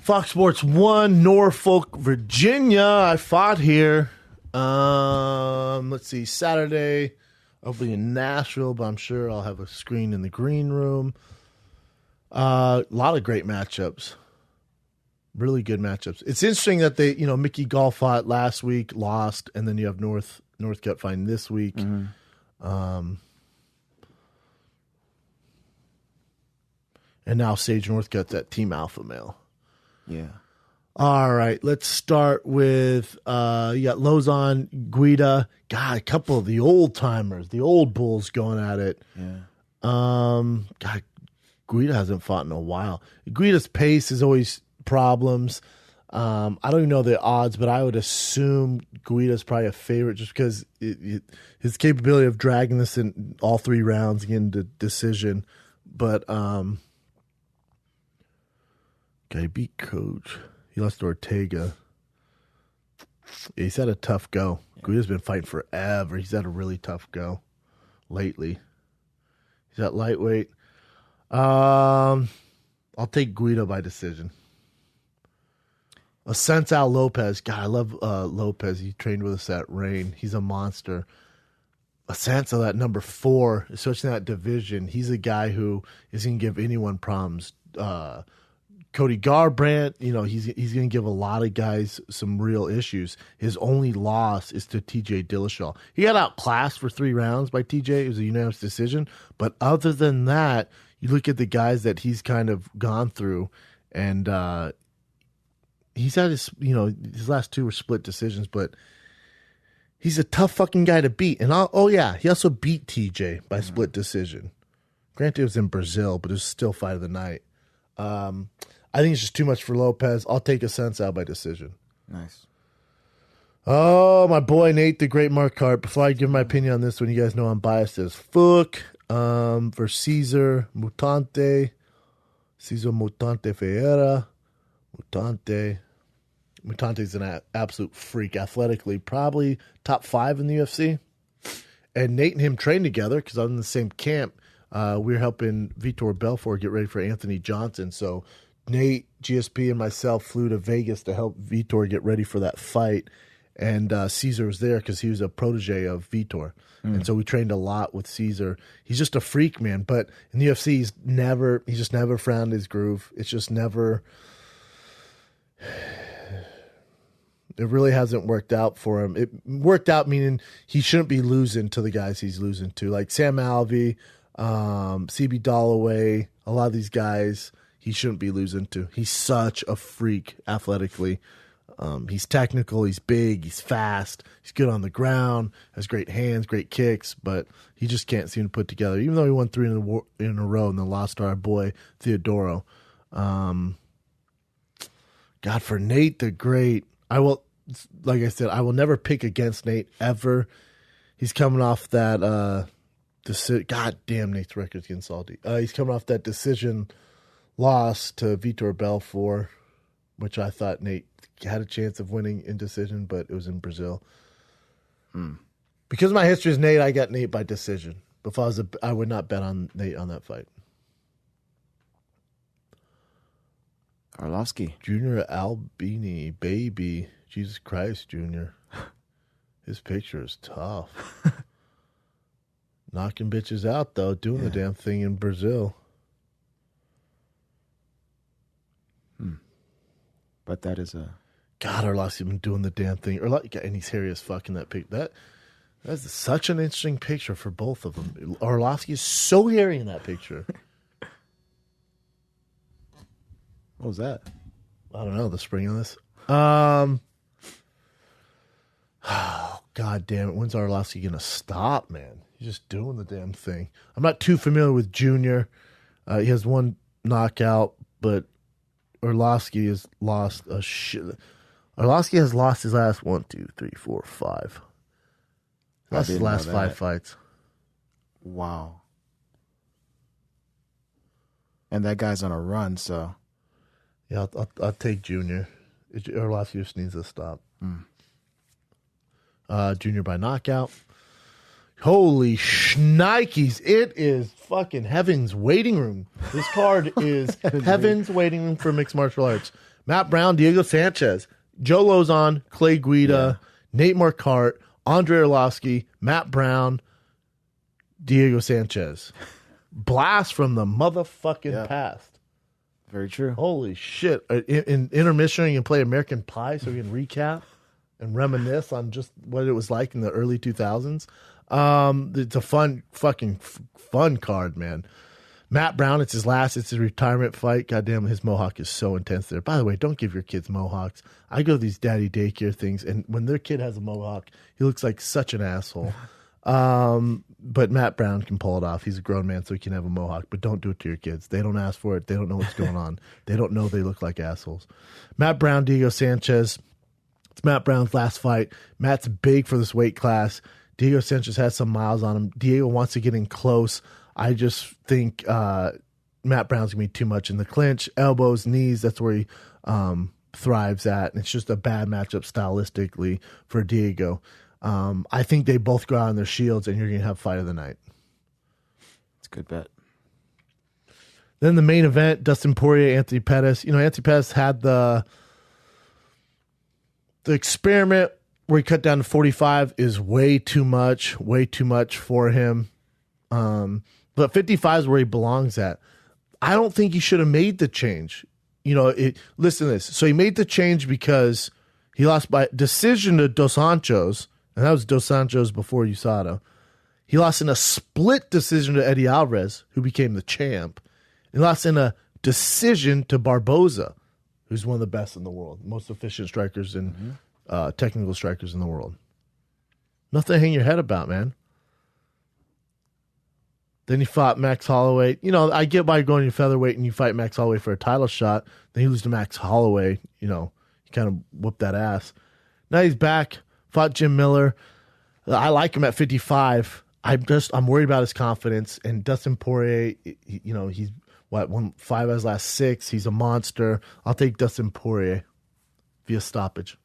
Fox Sports 1, Norfolk, Virginia. I fought here. Let's see, Saturday. I'll be in Nashville, but I'm sure I'll have a screen in the green room. A lot of great matchups. Really good matchups. It's interesting that Mickey Gall fought last week, lost, and then you have Northcutt fighting this week. Mm-hmm. And now Sage Northcutt's at Team Alpha Male. Yeah. All right, let's start with you got Lozon, Guida. God, a couple of the old timers, the old bulls going at it. Yeah. God, Guida hasn't fought in a while. Guida's pace is always problems. I don't even know the odds, but I would assume Guida's probably a favorite just because his capability of dragging this in all 3 rounds, getting the decision. But guy beat Coach. He lost to Ortega. Yeah, he's had a tough go. Yeah. Guida's been fighting forever. He's had a really tough go lately. He's at lightweight. I'll take Guida by decision. Asensio Lopez. God, I love Lopez. He trained with us at Reign. He's a monster. Asensio, that number 4, especially in that division, he's a guy who isn't going to give anyone problems. Cody Garbrandt, he's going to give a lot of guys some real issues. His only loss is to TJ Dillashaw. He got outclassed for 3 rounds by TJ. It was a unanimous decision. But other than that, you look at the guys that he's kind of gone through, and he's had his last 2 were split decisions, but he's a tough fucking guy to beat. And he also beat TJ by split decision. Granted, it was in Brazil, but it was still fight of the night. I think it's just too much for Lopez. I'll take Asensio by decision. Nice. Oh, my boy Nate the Great Marquardt. Before I give my opinion on this one, you guys know I'm biased as fuck. For Cesar Mutante. Cesar Mutante Ferreira. Mutante's an absolute freak athletically. Probably top 5 in the UFC. And Nate and him train together because I'm in the same camp. We're helping Vitor Belfort get ready for Anthony Johnson. So Nate, GSP, and myself flew to Vegas to help Vitor get ready for that fight. And Cesar was there because he was a protege of Vitor. And so we trained a lot with Cesar. He's just a freak, man. But in the UFC, he's just never found his groove. It's just never... It really hasn't worked out for him. It worked out meaning he shouldn't be losing to the guys he's losing to. Like Sam Alvey, CB Dollaway, a lot of these guys he shouldn't be losing to. He's such a freak athletically. He's technical, he's big, he's fast, he's good on the ground, has great hands, great kicks, but he just can't seem to put together. Even though he won 3 in a row and then lost to our boy Theodoro. God, for Nate the Great, like I said, I will never pick against Nate ever. He's coming off that God damn, Nate's record's getting salty. He's coming off that decision loss to Vitor Belfort, which I thought Nate had a chance of winning in decision, but it was in Brazil. Because my history is Nate, I got Nate by decision. If I would not bet on Nate on that fight. Arlovsky. Junior Albini, baby. Jesus Christ, Junior. His picture is tough. Knocking bitches out, though. Doing the damn thing in Brazil. But that is a... God, Arlovsky's been doing the damn thing. And he's hairy as fuck in that picture. That's such an interesting picture for both of them. Arlovsky is so hairy in that picture. What was that? I don't know, the spring on this. Oh, God damn it. When's Arlovsky going to stop, man? He's just doing the damn thing. I'm not too familiar with Junior. He has 1 knockout, but Arlovsky has lost a shit. Arlovsky has lost his last 1, 2, 3, 4, 5. That's his last 5 fights. Wow. And that guy's on a run, so... Yeah, I'll take Junior. Arlovsky just needs to stop. Junior by knockout. Holy shnikes. It is fucking heaven's waiting room. This card is heaven's waiting room for mixed martial arts. Matt Brown, Diego Sanchez, Joe Lozon, Clay Guida, Nate Marquardt, Andre Arlovsky, Matt Brown, Diego Sanchez. Blast from the motherfucking past. Very true. Holy shit. In intermission, you can play American Pie so we can recap and reminisce on just what it was like in the early 2000s. It's a fun card, man. Matt Brown, it's his retirement fight. Goddamn, his mohawk is so intense there. By the way, don't give your kids mohawks. I go to these daddy daycare things, and when their kid has a mohawk, he looks like such an asshole. But Matt Brown can pull it off. He's a grown man, so he can have a mohawk. But don't do it to your kids. They don't ask for it. They don't know what's going on. They don't know they look like assholes. Matt Brown, Diego Sanchez. It's Matt Brown's last fight. Matt's big for this weight class. Diego Sanchez has some miles on him. Diego wants to get in close. I just think Matt Brown's going to be too much in the clinch. Elbows, knees, that's where he thrives at. And it's just a bad matchup stylistically for Diego. I think they both go out on their shields, and you're going to have fight of the night. It's a good bet. Then the main event, Dustin Poirier, Anthony Pettis. Anthony Pettis had the experiment where he cut down to 45 is way too much for him. But 55 is where he belongs at. I don't think he should have made the change. Listen to this. So he made the change because he lost by decision to Dos Anjos, and that was Dos Anjos before USADA. He lost in a split decision to Eddie Alvarez, who became the champ. He lost in a decision to Barboza, who's one of the best in the world, most efficient strikers and technical strikers in the world. Nothing to hang your head about, man. Then he fought Max Holloway. I get why you're going to featherweight and you fight Max Holloway for a title shot. Then you lose to Max Holloway. You kind of whoop that ass. Now he's back. Fought Jim Miller. I like him at 55. I'm worried about his confidence. And Dustin Poirier, he's won 5 out of his last 6. He's a monster. I'll take Dustin Poirier via stoppage.